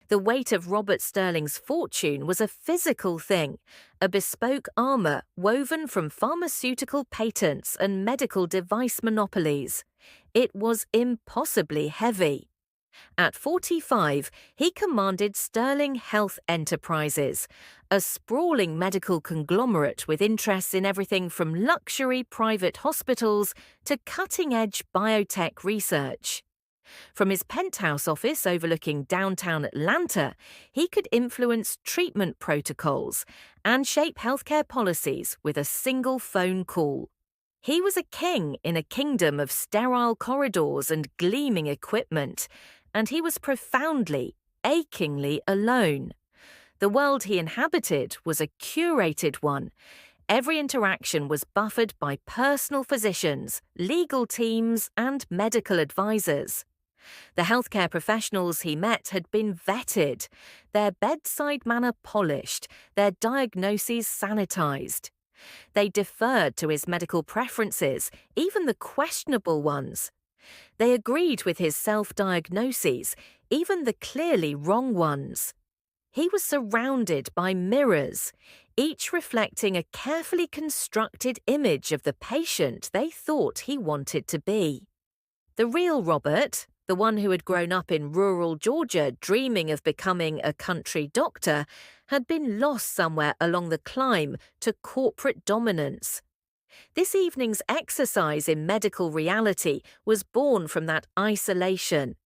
The weight of Robert Sterling's fortune was a physical thing, a bespoke armor woven from pharmaceutical patents and medical device monopolies. It was impossibly heavy. At 45, he commanded Sterling Health Enterprises, a sprawling medical conglomerate with interests in everything from luxury private hospitals to cutting-edge biotech research. From his penthouse office overlooking downtown Atlanta, he could influence treatment protocols and shape healthcare policies with a single phone call. He was a king in a kingdom of sterile corridors and gleaming equipment, and he was profoundly, achingly alone. The world he inhabited was a curated one. Every interaction was buffered by personal physicians, legal teams, and medical advisors. The healthcare professionals he met had been vetted, their bedside manner polished, their diagnoses sanitized. They deferred to his medical preferences, even the questionable ones. They agreed with his self-diagnoses, even the clearly wrong ones. He was surrounded by mirrors, each reflecting a carefully constructed image of the patient they thought he wanted to be. The real Robert, the one who had grown up in rural Georgia dreaming of becoming a country doctor, had been lost somewhere along the climb to corporate dominance. This evening's exercise in medical reality was born from that isolation.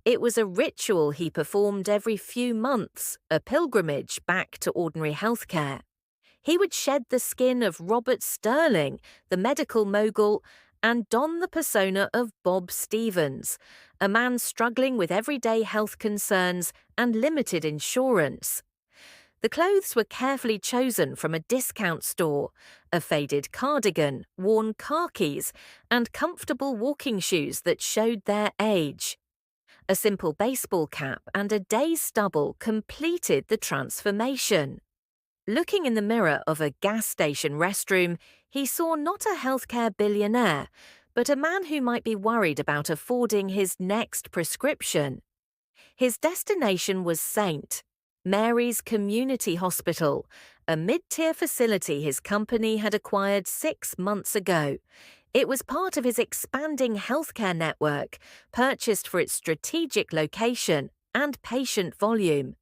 It was a ritual he performed every few months, a pilgrimage back to ordinary healthcare. He would shed the skin of Robert Sterling, the medical mogul, and don the persona of Bob Stevens, a man struggling with everyday health concerns and limited insurance. The clothes were carefully chosen from a discount store, a faded cardigan, worn khakis, and comfortable walking shoes that showed their age. A simple baseball cap and a day's stubble completed the transformation. Looking in the mirror of a gas station restroom, he saw not a healthcare billionaire, but a man who might be worried about affording his next prescription. His destination was St. Mary's Community Hospital, a mid-tier facility his company had acquired 6 months ago. It was part of his expanding healthcare network, purchased for its strategic location and patient volume.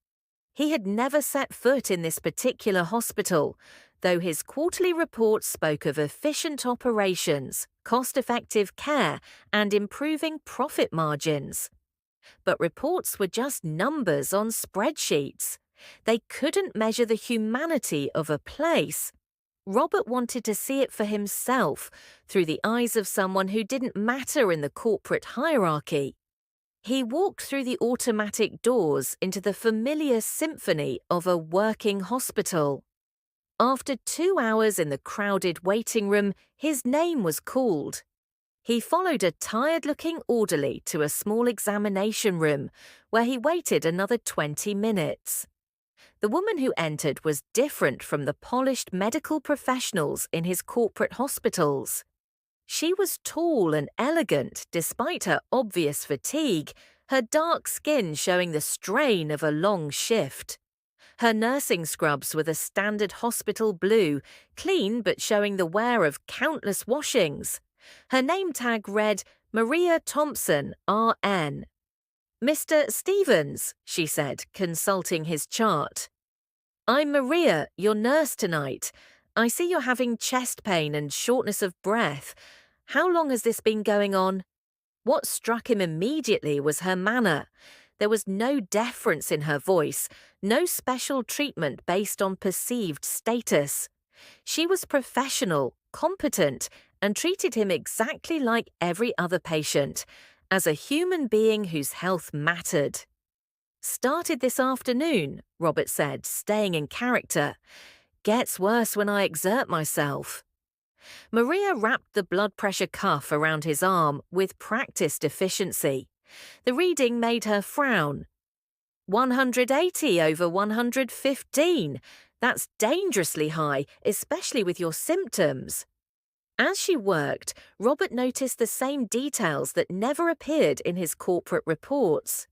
He had never set foot in this particular hospital, though his quarterly report spoke of efficient operations, cost-effective care, and improving profit margins. But reports were just numbers on spreadsheets. They couldn't measure the humanity of a place. Robert wanted to see it for himself, through the eyes of someone who didn't matter in the corporate hierarchy. He walked through the automatic doors into the familiar symphony of a working hospital. After 2 hours in the crowded waiting room, his name was called. He followed a tired-looking orderly to a small examination room, where he waited another 20 minutes. The woman who entered was different from the polished medical professionals in his corporate hospitals. She was tall and elegant despite her obvious fatigue, her dark skin showing the strain of a long shift. Her nursing scrubs were the standard hospital blue, clean but showing the wear of countless washings. Her name tag read Maria Thompson, RN. "Mr. Stevens," she said, consulting his chart. "I'm Maria, your nurse tonight. I see you're having chest pain and shortness of breath. How long has this been going on?" What struck him immediately was her manner. There was no deference in her voice, no special treatment based on perceived status. She was professional, competent, and treated him exactly like every other patient, as a human being whose health mattered. "Started this afternoon," Robert said, staying in character. "Gets worse when I exert myself." Maria wrapped the blood pressure cuff around his arm with practiced efficiency. The reading made her frown. 180 over 115. That's dangerously high, especially with your symptoms. As she worked, Robert noticed the same details that never appeared in his corporate reports.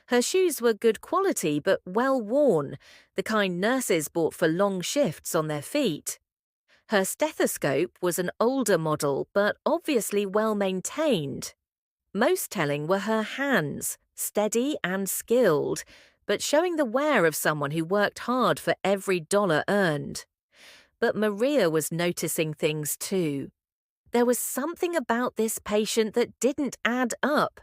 Her shoes were good quality but well worn, the kind nurses bought for long shifts on their feet. Her stethoscope was an older model but obviously well maintained. Most telling were her hands, steady and skilled, but showing the wear of someone who worked hard for every dollar earned. But Maria was noticing things too. There was something about this patient that didn't add up.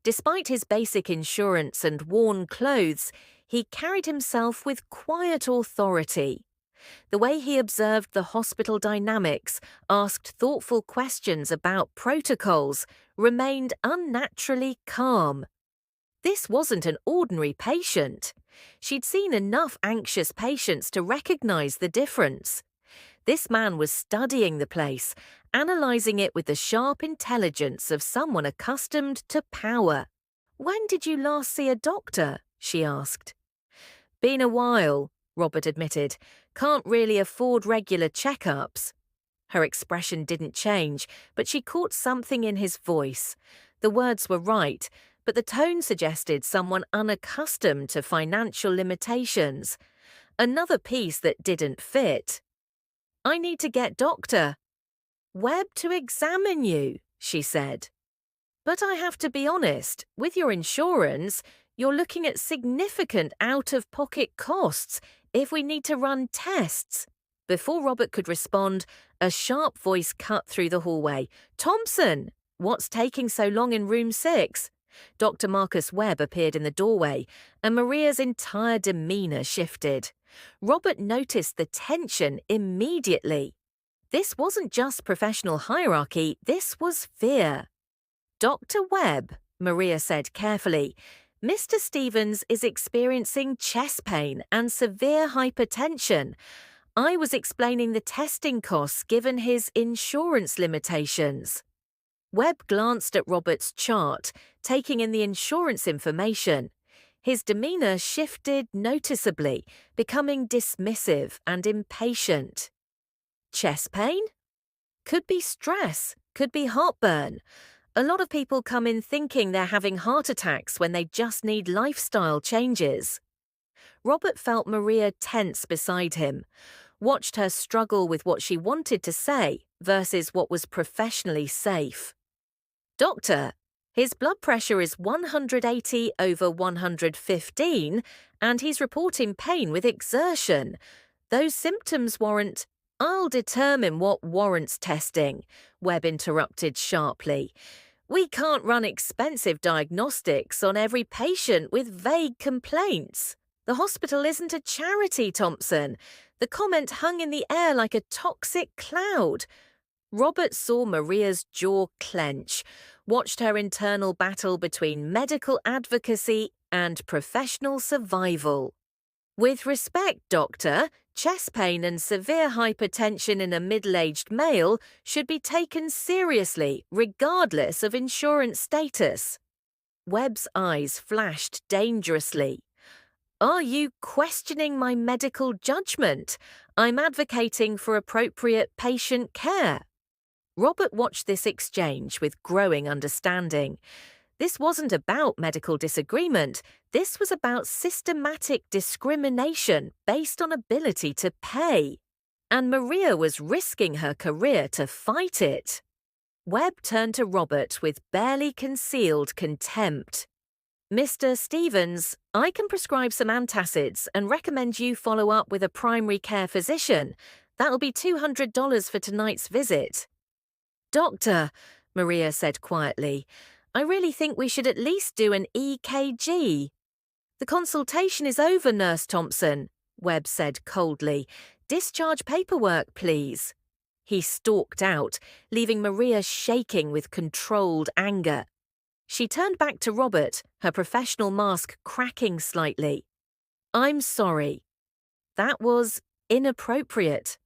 Despite his basic insurance and worn clothes, he carried himself with quiet authority. The way he observed the hospital dynamics, asked thoughtful questions about protocols, remained unnaturally calm. This wasn't an ordinary patient. She'd seen enough anxious patients to recognize the difference. This man was studying the place, analyzing it with the sharp intelligence of someone accustomed to power. "When did you last see a doctor?" she asked. "Been a while," Robert admitted. "Can't really afford regular checkups." Her expression didn't change, but she caught something in his voice. The words were right, but the tone suggested someone unaccustomed to financial limitations. Another piece that didn't fit. "I need to get doctor Webb to examine you," she said. "But I have to be honest, with your insurance, you're looking at significant out-of-pocket costs if we need to run tests." Before Robert could respond, a sharp voice cut through the hallway. "Thompson, what's taking so long in room 6? Dr. Marcus Webb appeared in the doorway, and Maria's entire demeanor shifted. Robert noticed the tension immediately. This wasn't just professional hierarchy, this was fear. "Dr. Webb," Maria said carefully, "Mr. Stevens is experiencing chest pain and severe hypertension. I was explaining the testing costs given his insurance limitations." Webb glanced at Robert's chart, taking in the insurance information. His demeanor shifted noticeably, becoming dismissive and impatient. Chest pain? Could be stress, could be heartburn. A lot of people come in thinking they're having heart attacks when they just need lifestyle changes. Robert felt Maria tense beside him, watched her struggle with what she wanted to say versus what was professionally safe. "Doctor, his blood pressure is 180/115, and he's reporting pain with exertion. Those symptoms warrant—" "I'll determine what warrants testing," Webb interrupted sharply. "We can't run expensive diagnostics on every patient with vague complaints. The hospital isn't a charity, Thompson." The comment hung in the air like a toxic cloud. Robert saw Maria's jaw clench, watched her internal battle between medical advocacy and professional survival. "With respect, doctor, chest pain and severe hypertension in a middle-aged male should be taken seriously, regardless of insurance status." Webb's eyes flashed dangerously. "Are you questioning my medical judgment? I'm advocating for appropriate patient care." Robert watched this exchange with growing understanding. This wasn't about medical disagreement. This was about systematic discrimination based on ability to pay. And Maria was risking her career to fight it. Webb turned to Robert with barely concealed contempt. "Mr. Stevens, I can prescribe some antacids and recommend you follow up with a primary care physician. That'll be $200 for tonight's visit." "Doctor," Maria said quietly, "I really think we should at least do an EKG." "The consultation is over, Nurse Thompson," Webb said coldly. "Discharge paperwork, please." He stalked out, leaving Maria shaking with controlled anger. She turned back to Robert, her professional mask cracking slightly. "I'm sorry. That was inappropriate."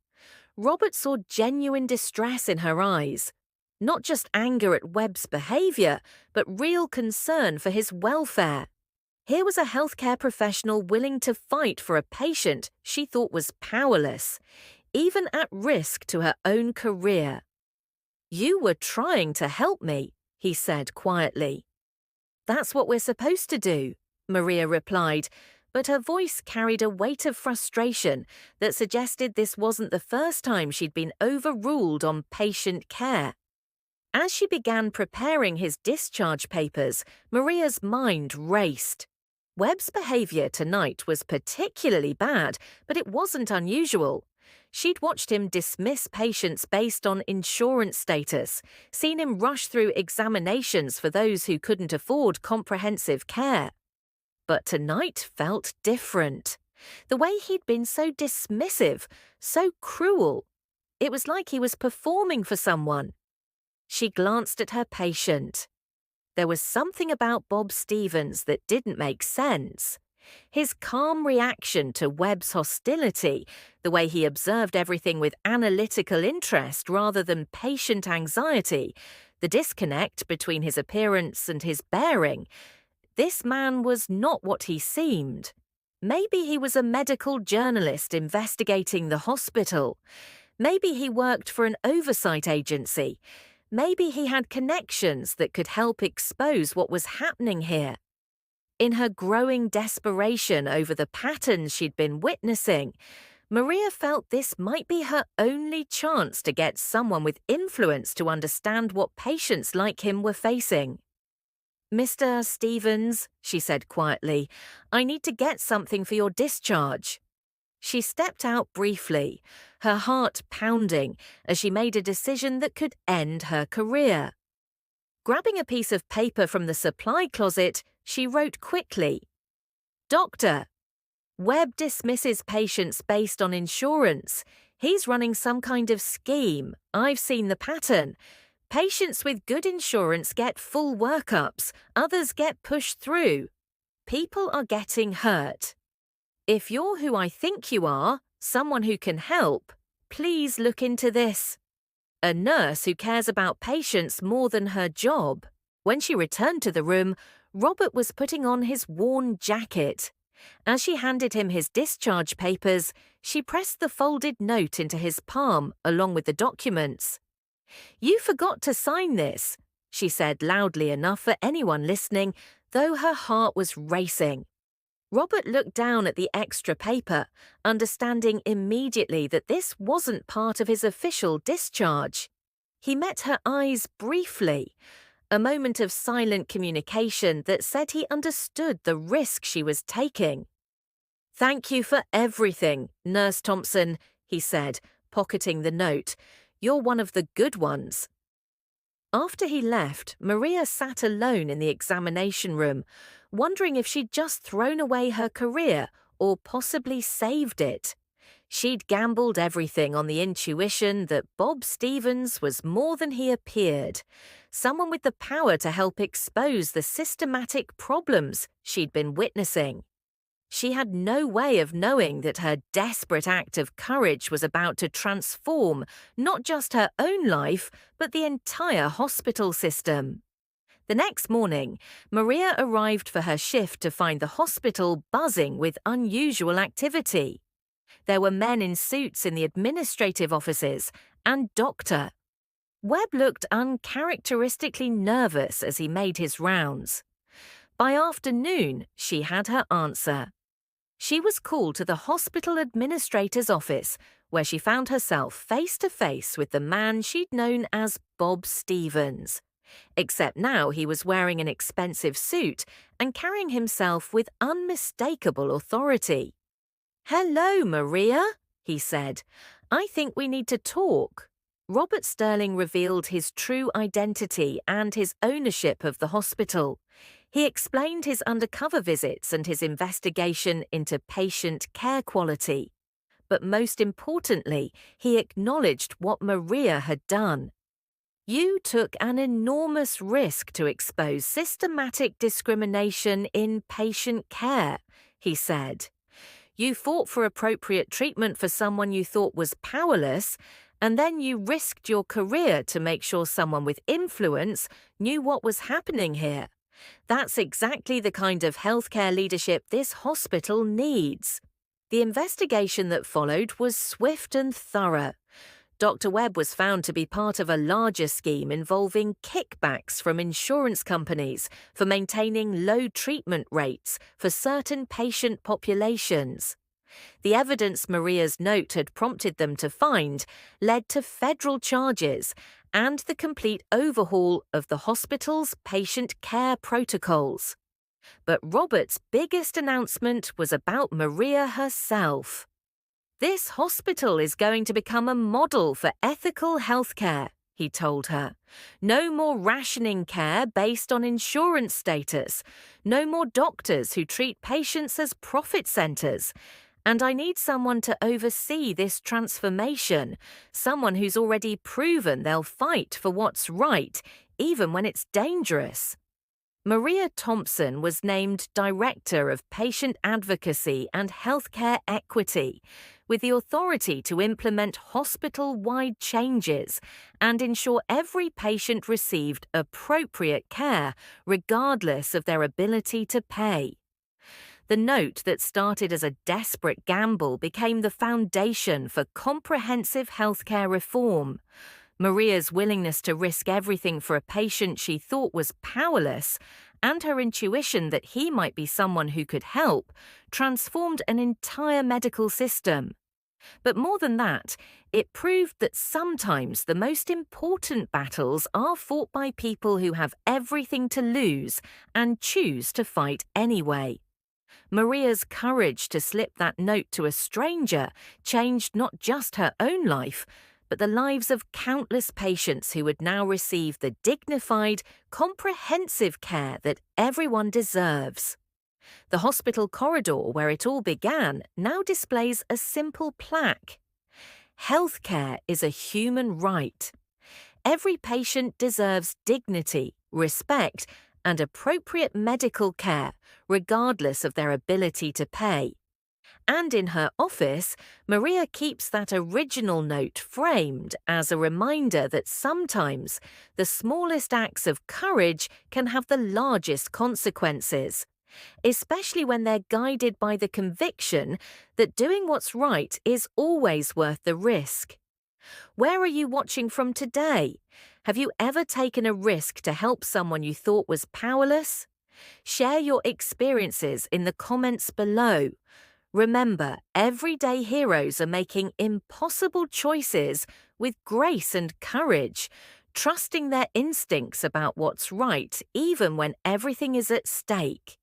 Robert saw genuine distress in her eyes. Not just anger at Webb's behavior, but real concern for his welfare. Here was a healthcare professional willing to fight for a patient she thought was powerless, even at risk to her own career. "You were trying to help me," he said quietly. "That's what we're supposed to do," Maria replied, but her voice carried a weight of frustration that suggested this wasn't the first time she'd been overruled on patient care. As she began preparing his discharge papers, Maria's mind raced. Webb's behavior tonight was particularly bad, but it wasn't unusual. She'd watched him dismiss patients based on insurance status, seen him rush through examinations for those who couldn't afford comprehensive care. But tonight felt different. The way he'd been so dismissive, so cruel. It was like he was performing for someone. She glanced at her patient. There was something about Bob Stevens that didn't make sense. His calm reaction to Webb's hostility, the way he observed everything with analytical interest rather than patient anxiety, the disconnect between his appearance and his bearing. This man was not what he seemed. Maybe he was a medical journalist investigating the hospital. Maybe he worked for an oversight agency. Maybe he had connections that could help expose what was happening here. In her growing desperation over the patterns she'd been witnessing, Maria felt this might be her only chance to get someone with influence to understand what patients like him were facing. "Mr. Stevens," she said quietly, "I need to get something for your discharge." She stepped out briefly, her heart pounding as she made a decision that could end her career. Grabbing a piece of paper from the supply closet, she wrote quickly, "Doctor, Webb dismisses patients based on insurance. He's running some kind of scheme. I've seen the pattern. Patients with good insurance get full workups, others get pushed through. People are getting hurt. If you're who I think you are, someone who can help, please look into this." A nurse who cares about patients more than her job. When she returned to the room, Robert was putting on his worn jacket. As she handed him his discharge papers, she pressed the folded note into his palm along with the documents. "You forgot to sign this," she said loudly enough for anyone listening, though her heart was racing. Robert looked down at the extra paper, understanding immediately that this wasn't part of his official discharge. He met her eyes briefly, a moment of silent communication that said he understood the risk she was taking. "Thank you for everything, Nurse Thompson," he said, pocketing the note. "You're one of the good ones." After he left, Maria sat alone in the examination room, wondering if she'd just thrown away her career or possibly saved it. She'd gambled everything on the intuition that Bob Stevens was more than he appeared, someone with the power to help expose the systematic problems she'd been witnessing. She had no way of knowing that her desperate act of courage was about to transform not just her own life, but the entire hospital system. The next morning, Maria arrived for her shift to find the hospital buzzing with unusual activity. There were men in suits in the administrative offices and Doctor. Webb looked uncharacteristically nervous as he made his rounds. By afternoon, she had her answer. She was called to the hospital administrator's office, where she found herself face to face with the man she'd known as Bob Stevens. Except now he was wearing an expensive suit and carrying himself with unmistakable authority. "Hello, Maria," he said. "I think we need to talk." Robert Sterling revealed his true identity and his ownership of the hospital. He explained his undercover visits and his investigation into patient care quality. But most importantly, he acknowledged what Maria had done. "You took an enormous risk to expose systematic discrimination in patient care," he said. "You fought for appropriate treatment for someone you thought was powerless, and then you risked your career to make sure someone with influence knew what was happening here. That's exactly the kind of healthcare leadership this hospital needs." The investigation that followed was swift and thorough. Dr. Webb was found to be part of a larger scheme involving kickbacks from insurance companies for maintaining low treatment rates for certain patient populations. The evidence Maria's note had prompted them to find led to federal charges and the complete overhaul of the hospital's patient care protocols. But Robert's biggest announcement was about Maria herself. "This hospital is going to become a model for ethical healthcare," he told her. "No more rationing care based on insurance status. No more doctors who treat patients as profit centers. And I need someone to oversee this transformation, someone who's already proven they'll fight for what's right, even when it's dangerous." Maria Thompson was named Director of Patient Advocacy and Healthcare Equity, with the authority to implement hospital-wide changes and ensure every patient received appropriate care, regardless of their ability to pay. The note that started as a desperate gamble became the foundation for comprehensive healthcare reform. Maria's willingness to risk everything for a patient she thought was powerless, and her intuition that he might be someone who could help, transformed an entire medical system. But more than that, it proved that sometimes the most important battles are fought by people who have everything to lose and choose to fight anyway. Maria's courage to slip that note to a stranger changed not just her own life, but the lives of countless patients who would now receive the dignified, comprehensive care that everyone deserves. The hospital corridor where it all began now displays a simple plaque. "Healthcare is a human right. Every patient deserves dignity, respect, and appropriate medical care, regardless of their ability to pay." And in her office, Maria keeps that original note framed as a reminder that sometimes the smallest acts of courage can have the largest consequences, especially when they're guided by the conviction that doing what's right is always worth the risk. Where are you watching from today? Have you ever taken a risk to help someone you thought was powerless? Share your experiences in the comments below. Remember, everyday heroes are making impossible choices with grace and courage, trusting their instincts about what's right even when everything is at stake.